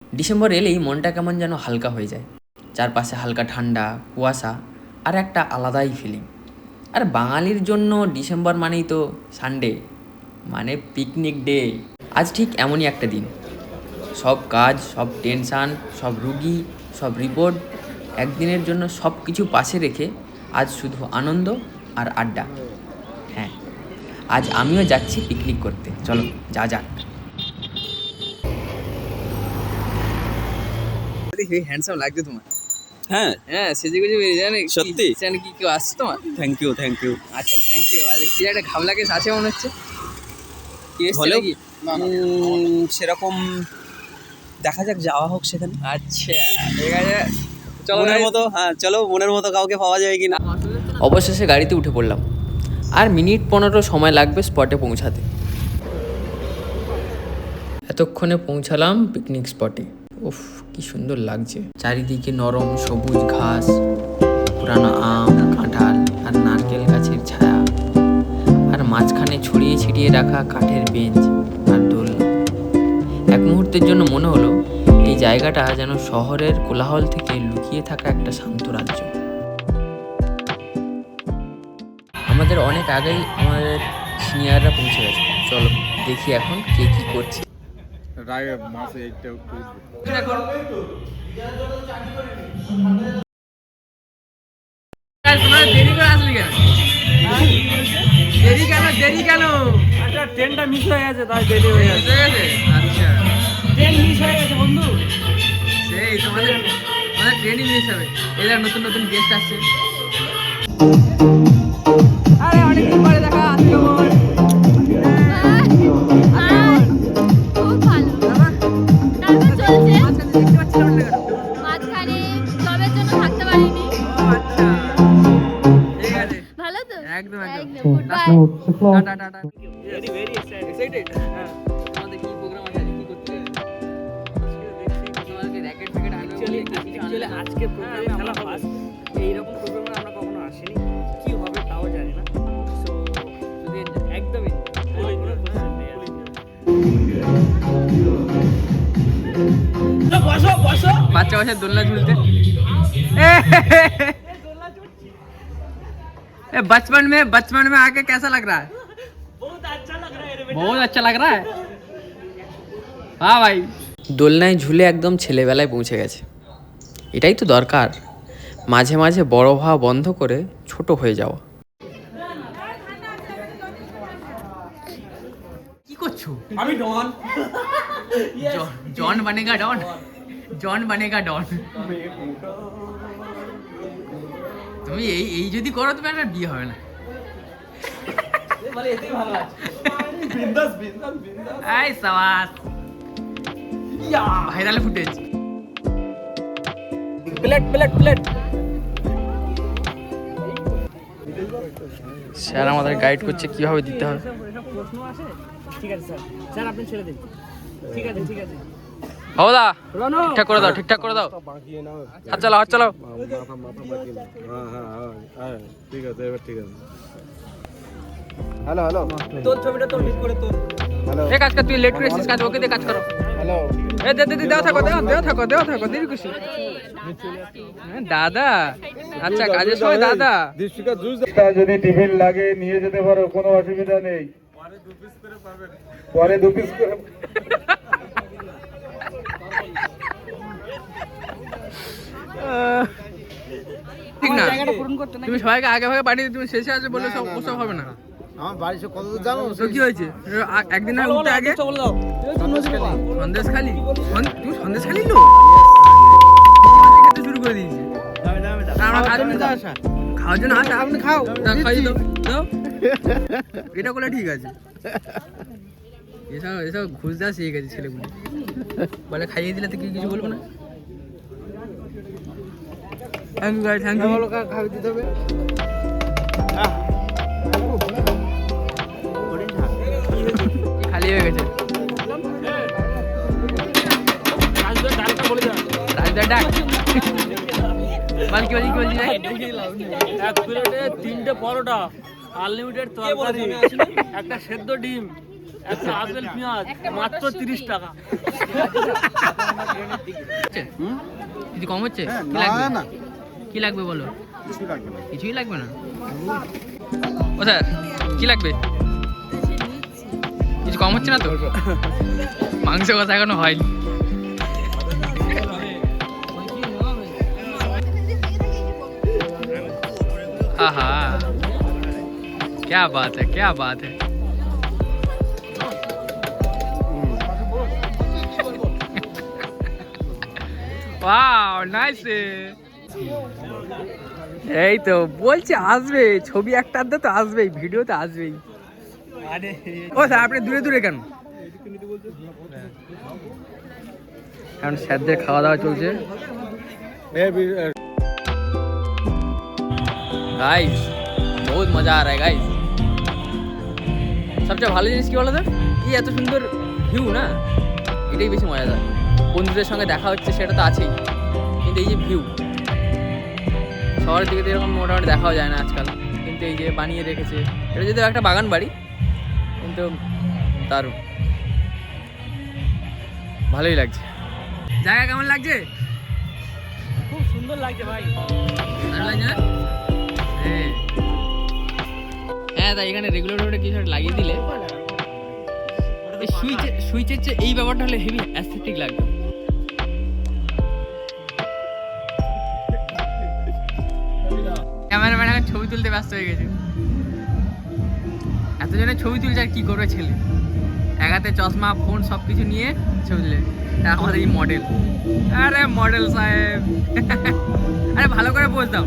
December এলেই মনটা কেমন যেন হালকা হয়ে যায়। চারপাশে হালকা ঠান্ডা, কুয়াশা আর একটা আলাদাই ফিলিং। আর বাঙালির জন্য ডিসেম্বর মানেই তো সানডে, মানে পিকনিক ডে। আজ ঠিক এমনই একটা দিন। সব কাজ, সব টেনশান, সব রুগী, সব রিপোর্ট একদিনের জন্য সব কিছু পাশে রেখে আজ শুধু আনন্দ আর আড্ডা। হ্যাঁ, আজ আমিও যাচ্ছি পিকনিক করতে। চলো যা যাক। হ্যান্ডসাম লাগছে তোমার। হ্যাঁ হ্যাঁ, সেজে গুজে বেরিয়ে জানে সত্যি? কি কেউ আসছে তোমার? থ্যাংক ইউ আচ্ছা, থ্যাংক ইউ। আর কি একটা ঘাবলা কেস আছে মনে হচ্ছে। কি এসছে হলেও নাকি? সেরকম দেখা যাক, যাওয়া হোক সেখানে। আচ্ছা, ঠিক আছে, চলো মনের মতো, হ্যাঁ চলো, মনের মতো কাউকে পাওয়া যায় কিনা। অবশেষে গাড়িতে উঠে পড়লাম। আর মিনিট 15 সময় লাগবে স্পটে পৌঁছাতে। এতক্ষণে পৌঁছালাম পিকনিক স্পটে। উফ, কি সুন্দর লাগছে। চারিদিকে নরম সবুজ ঘাস, পুরানো আম, কাঁঠাল আর নারকেল গাছের ছায়া, আর মাঝখানে ছড়িয়ে ছিটিয়ে রাখা কাঠের বেঞ্চ আর দোলনা। এক মুহূর্তের জন্য মনে হলো এই জায়গাটা যেন শহরের কোলাহল থেকে লুকিয়ে থাকা একটা শান্ত রাজ্য। আমাদের অনেক আগেই আমাদের সিনিয়ররা পৌঁছে গেছে। চলো দেখি এখন কে কি করছে। দেরি করে আসলি কেন? দেরি কেন? আচ্ছা, ট্রেনটা মিস হয়ে গেছে, তাই দেরি হয়ে গেছে। আচ্ছা, ট্রেন মিস হয়ে গেছে বন্ধু। সেই তোমাদের ট্রেনিং মিস হবে। এরা নতুন নতুন গেস্ট আসছে। আরে অনেকদিন পরে দেখা, আজকে আমার খুব ভালো। তারপর চলছে দেখতে পাচ্ছিলাম না কেন? মাঝখানে জবের জন্য থাকতে পারিনি। আচ্ছা, ঠিক আছে, ভালো তো? একদম good bye. Tata tata. Very very excited? হ্যাঁ। তোমাদের কি প্রোগ্রাম আছে, কি করতে? তোমাদেরকে র্যাকেট ফ্যাকেট আনবে বলে অ্যাকচুয়ালি আজকে প্রোগ্রামে খেলা ফার্স্ট। এইরকম প্রোগ্রামে আমরা কখনো আসিনি, কি হবে তাও জানি না। সো শুধু একদমই কোনো কোশ্চেন নেই। বসো বসো। বাচ্চা বাচ্চা দোলনা ঝুলতে। बचपन में आके कैसा लग रहा है? बहुत अच्छा लग रहा है रे बेटा। बहुत अच्छा लग रहा है। हाँ ভাই, দোলনায় ঝুলে একদম ছেলেবেলায় পৌঁছে গেছে। এটাই তো দরকার, মাঝে মাঝে বড় হওয়া বন্ধ করে ছোট হয়ে যাওয়া। কি করছো? আমি ডন। জন বনেগা ডন, জন বনেগা ডন। তুমি এই যদি করো তুমি একটা বিয়ে হবে না। মানে এতেই ভালো আছে। বিন্দাস। এই সাবাস, ভাইরাল ফুটেজ। প্লেট। স্যার আমাদের গাইড করছে কিভাবে দিতে হবে। এসব প্রশ্ন আসে। ঠিক আছে স্যার, স্যার আপনি ছেড়ে দিন। ঠিক আছে। হওদা, রনো ঠিকঠাক করে দাও। হাত চালাও। হ্যাঁ ঠিক আছে, এবার ঠিক আছে। হ্যালো তোর ছবিটা তোর ঠিক করে তোর। হ্যালো এই কাজ কর, তুই লেট করেছিস কাজ, ওকে দিয়ে কাজ করো। হ্যালো এ দে দেও থাকো দেরি খুশি। দাদা, আচ্ছা কাজের সময় দাদা। দীপশিকা জুস যদি টিফিন লাগে নিয়ে যেতে পারো, কোনো অসুবিধা নেই। পরে 2 পিস করে ঠিক না, তুমি সবাইকে আগে ভাগে পাঠিয়ে দিও, তুমি শেষে আসবে বলে সব ওসব হবে না। আমার বাড়ি সব কত দূর জানো? তো কি হয়েছে? একদিন না উঠতে আগে বলে দাও। সন্দেশ খালি, তুমি সন্দেশ খালি লো খেতে শুরু করে দিয়েছি। আমরা খাওয়ার জন্য আসা, আপনি খাও, খাইয়ে দাও। এটা করলে ঠিক আছে। এসব ঘুষ দেওয়া শিখে গেছে ছেলেগুলো, বলে খাইয়ে দিলে তো কিছু বলবো না। Thank you guys, thank you. খাবি দিতে হবে। খালি হয়ে গেছে। ডালটা বলে দাও। রাজদার ডাক বল, কি বলছি ভাই? এক প্লেটে 3টে পরোটা, আনলিমিটেড তরকারি, একটা সেদ্ধ ডিম, একটা আপেল পেঁয়াজ মাত্র 30 টাকা। কিছু কম হচ্ছে? কি না লাগবে? না কি লাগবে বলো? কিছু লাগবে না। কিছুই লাগবে না। ও স্যার কি লাগবে? কিছু কম হচ্ছে না তো? মাংস কথা এখনো হয়নি। आहा, क्या बात है, क्या बात है। Wow nice. এই তো বলছে আসবে, ছবি একটা আধটা তো আসবেই, ভিডিও তো আসবেই। ও স্যার আপনি দূরে দূরে কেন? কারণ স্যারদের খাওয়া দাওয়া চলছে। गाइस बहुत मजा आ रहा है गाइस। সবচেয়ে ভালো জিনিস কি বলো তো, এই এত সুন্দর ভিউ না, এটাই বেশি মজাদার। বন্ধুদের সঙ্গে দেখা হচ্ছে সেটা তো আছেই, কিন্তু এই যে ভিউ, শহরের দিকে তো এরকম মোটামুটি দেখাও যায় না আজকাল, কিন্তু এই যে বানিয়ে রেখেছে, এটা যদিও একটা বাগান বাড়ি, কিন্তু তার ভালোই লাগছে। জায়গা কেমন লাগছে? খুব সুন্দর লাগছে ভাই। ভালো লাগছে না? হ্যাঁ তাই এখানে রেগুলেটরে কিছু একটা লাগিয়ে দিলে, এই সুইচের চেয়ে এই ব্যাপারটা হলে হেভি অ্যাস্থেটিক লাগবে। ক্যামেরাম্যান এখন ছবি তুলতে ব্যস্ত হয়ে গেছে। এতজনের ছবি তুলছে আর কি করবে ছেলে, এক হাতে চশমা ফোন সব কিছু নিয়ে ছবি তুলে। আমাদের এই মডেল, আরে মডেল সাহেব আরে ভালো করে পোজ দাও।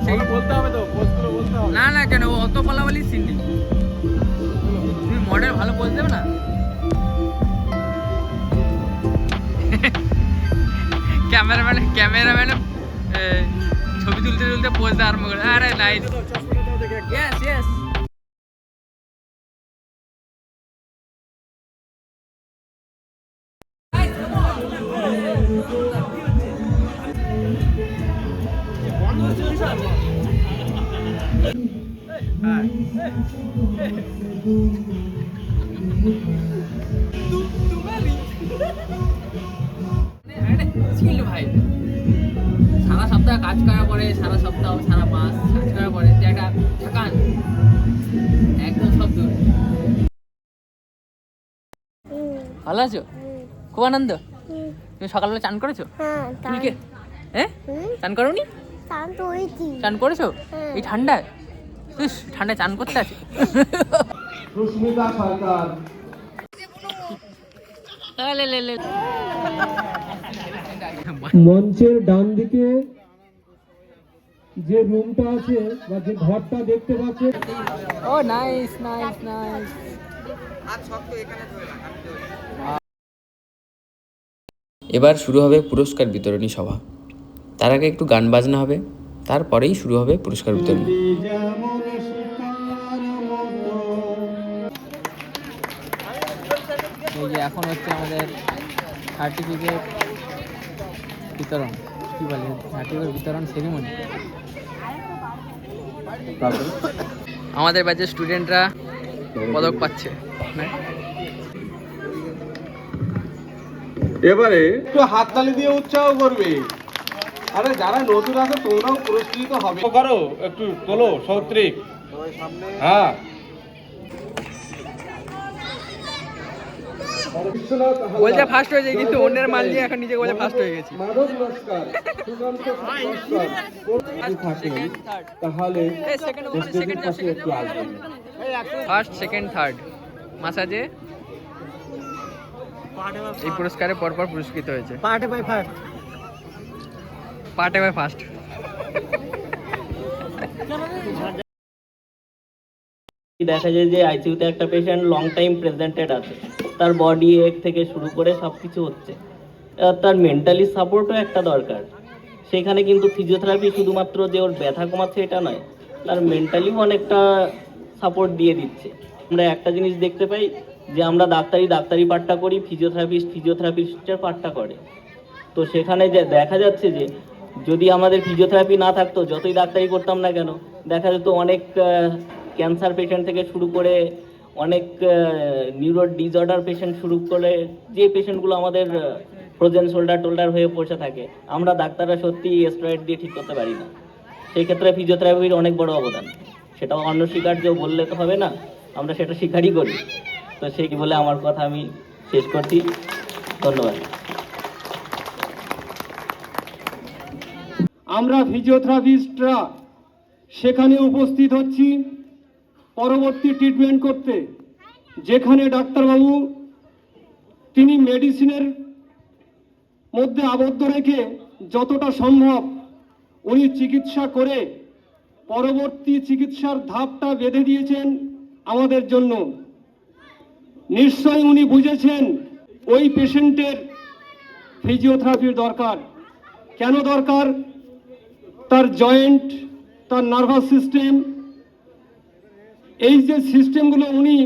সেই বলতে হবে তো, পোস্টগুলো বলতে হবে। না না কেন, অত বলাবলি সিন নেই, তুমি মডেল ভালো পোজ দেবে না। ক্যামেরাম্যান ছবি তুলতে তুলতে পোজ দেওয়া আরম্ভ করে। আরে নাইস, ইয়েস ইয়েস। ভাই সারা সপ্তাহ কাজ করার পরে, সারা সপ্তাহ সারা মাস কাজ করার পরে একটা থাকান একদম সব দূর। ভালো আছো? খুব আনন্দ। তুমি সকালবেলা চান করেছো? তুমি কে? হ্যাঁ চান করোনি? চান করেছো এই ঠান্ডায়? ইস ঠান্ডায় চান করতে আছে। সুস্মিতা সরকার। মঞ্চের ডান দিকে যে রুমটা আছে বা যে ঘরটা দেখতে পাচ্ছেন, ও নাইস নাইস নাইস। এবার শুরু হবে পুরস্কার বিতরণী সভা। তার আগে একটু গান বাজনা হবে, তারপরেই শুরু হবে পুরস্কার বিতরণী। এই যে এখন হচ্ছে আমাদের সার্টিফিকেট বিতরণ, কি বলে সার্টিফিকেট বিতরণ সেরিমনি। আমাদের ব্যাচের স্টুডেন্টরা পদক পাচ্ছে। এবারে একটু হাততালি দিয়ে উৎসাহ করবে। আরে যারা নতুন আছে তোমরাও পুরস্কৃত হবে। করো একটু তোলো সৌত্রিক। হ্যাঁ বলছে ফার্স্ট হয়েছে, কিন্তু অন্যের মাল নিয়ে এখন নিজে বলে ফার্স্ট হয়ে গেছি। মাধব নমস্কার, সুকান্ত নমস্কার। তাহলে স্টেজের পাশে একটু আসবেন। ফার্স্ট সেকেন্ড থার্ড মাসাজে এই পুরস্কারে পরপর পুরস্কৃত হয়েছে। পার্টে বাই ফার্স্ট। পার্টে বাই ফার্স্ট। দেখা যায় যে আইসিইউতে একটা পেশেন্ট লং টাইম প্রেজেন্টেড আছে, তার বডি এক থেকে শুরু করে সব কিছু হচ্ছে, তার মেন্টালি সাপোর্টও একটা দরকার। সেখানে কিন্তু ফিজিওথেরাপি শুধুমাত্র যে ওর ব্যথা কমাচ্ছে এটা নয়, তার মেন্টালিও অনেকটা সাপোর্ট দিয়ে দিচ্ছে। আমরা একটা জিনিস দেখতে পাই যে আমরা ডাক্তারি পার্টটা করি, ফিজিওথেরাপিস্টের পার্টটা করে। তো সেখানে যে দেখা যাচ্ছে যে যদি আমাদের ফিজিওথেরাপি না থাকতো, যতই ডাক্তারি করতাম না কেন, দেখা যেত অনেক ক্যান্সার পেশেন্ট থেকে শুরু করে অনেক নিউরো ডিসঅর্ডার পেশেন্ট শুরু করে যে পেশেন্টগুলো আমাদের ফ্রোজেন শোল্ডার হয়ে বসে থাকে, আমরা ডাক্তাররা সত্যি স্টেরয়েড দিয়ে ঠিক করতে পারি না। সেই ক্ষেত্রে ফিজিওথেরাপির অনেক বড় অবদান, সেটা অনস্বীকার্য বললে তো হবে না, আমরা সেটা স্বীকারই করি। তো সেই বলে আমার কথা আমি শেষ করছি, ধন্যবাদ। আমরা ফিজিওথেরাপিস্টরা সেখানে উপস্থিত হচ্ছি পরবর্তী ট্রিটমেন্ট করতে, যেখানে ডাক্তারবাবু তিনি মেডিসিনের মধ্যে আবদ্ধ রেখে যতটা সম্ভব উনি চিকিৎসা করে পরবর্তী চিকিৎসার ধাপটা বেঁধে দিয়েছেন আমাদের জন্য। নিশ্চয়ই উনি বুঝেছেন ওই পেশেন্টের ফিজিওথেরাপির দরকার। কেন দরকার? তার জয়েন্ট, তার নার্ভাস সিস্টেম, এই যে সিস্টেমগুলো উনি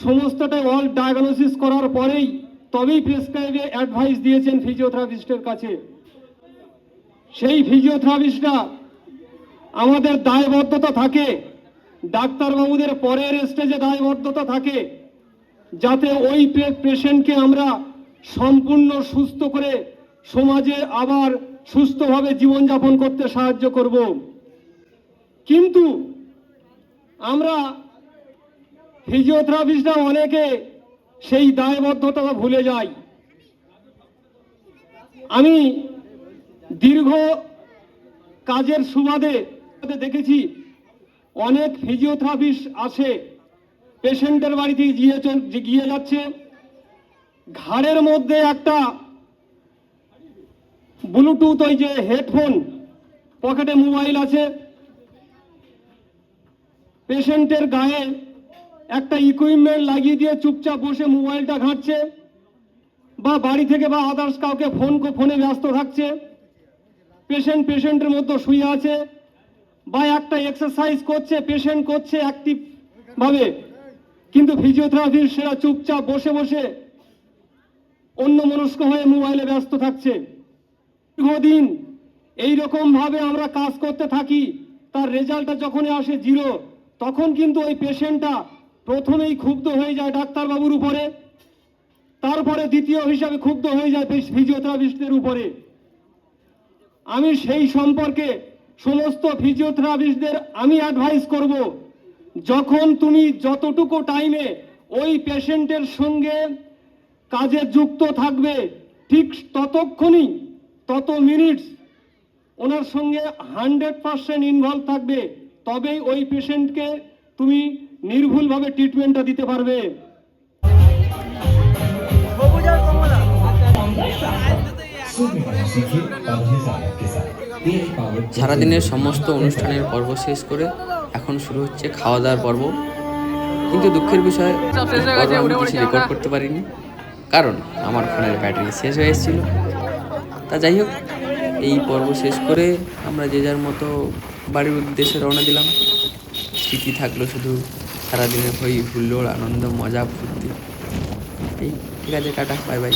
সমস্তটাই অল ডায়াগনোসিস করার পরেই তবেই প্রেসক্রাইবে অ্যাডভাইস দিয়েছেন ফিজিওথেরাপিস্টের কাছে। সেই ফিজিওথেরাপিস্টরা আমাদের দায়বদ্ধতা থাকে, ডাক্তারবাবুদের পরের স্টেজে দায়বদ্ধতা থাকে, যাতে ওই পেশেন্টকে আমরা সম্পূর্ণ সুস্থ করে সমাজে আবার সুস্থভাবে জীবনযাপন করতে সাহায্য করব। কিন্তু আমরা ফিজিওথেরাপিস্টরা অনেকে সেই দায়বদ্ধতা ভুলে যাই। আমি দীর্ঘ কাজের সুবাদে দেখেছি অনেক ফিজিওথেরাপিস্ট আসে, পেশেন্টের বাড়িতে গিয়ে যাচ্ছে, ঘাড়ের মধ্যে একটা ব্লুটুথ ওই যে হেডফোন, পকেটে মোবাইল আছে, পেশেন্টের গায়ে একটা ইকুইপমেন্ট লাগিয়ে দিয়ে চুপচাপ বসে মোবাইলটা ঘাঁটছে, বা বাড়ি থেকে বা আদার্স কাউকে ফোনে ব্যস্ত থাকছে। পেশেন্টের মধ্যে শুয়ে আছে, বা একটা এক্সারসাইজ করছে, পেশেন্ট করছে অ্যাক্টিভ ভাবে, কিন্তু ফিজিওথেরাপিস্ট সেটা চুপচাপ বসে বসে অন্যমনস্ক হয়ে মোবাইলে ব্যস্ত থাকছে। দীর্ঘদিন এইরকম ভাবে আমরা কাজ করতে থাকি, তার রেজাল্টটা যখন আসে 0, তখন কিন্তু ওই পেশেন্টটা প্রথমেই ক্ষুব্ধ হয়ে যায় ডাক্তারবাবুর উপরে, তারপরে দ্বিতীয় হিসাবে ক্ষুব্ধ হয়ে যায় ফিজিওথেরাপিস্টদের উপরে। আমি সেই সম্পর্কে সমস্ত ফিজিওথেরাপিস্টদের আমি অ্যাডভাইস করব, যখন তুমি যতটুকু টাইমে ওই পেশেন্টের সঙ্গে কাজে যুক্ত থাকবে, ঠিক ততক্ষণই, তত মিনিটস ওনার সঙ্গে 100% ইনভলভ থাকবে, তবেই ওই পেশেন্টকে তুমি নির্ভুলভাবে ট্রিটমেন্টটা দিতে পারবে। সারাদিনের সমস্ত অনুষ্ঠানের পর্ব শেষ করে এখন শুরু হচ্ছে খাওয়া দাওয়ার পর্ব। কিন্তু দুঃখের বিষয় পর্ব আমি কিছু রেকর্ড করতে পারিনি, কারণ আমার ফোনের ব্যাটারি শেষ হয়ে এসেছিল। তা যাই হোক, এই পর্ব শেষ করে আমরা যে যার মতো বাড়ির উদ্দেশ্যে রওনা দিলাম। স্মৃতি থাকলো শুধু সারাদিনের হই হুল্লোড়, আনন্দ, মজা, ফুর্তি। এই ঠিক আছে, টাটা, বাই বাই।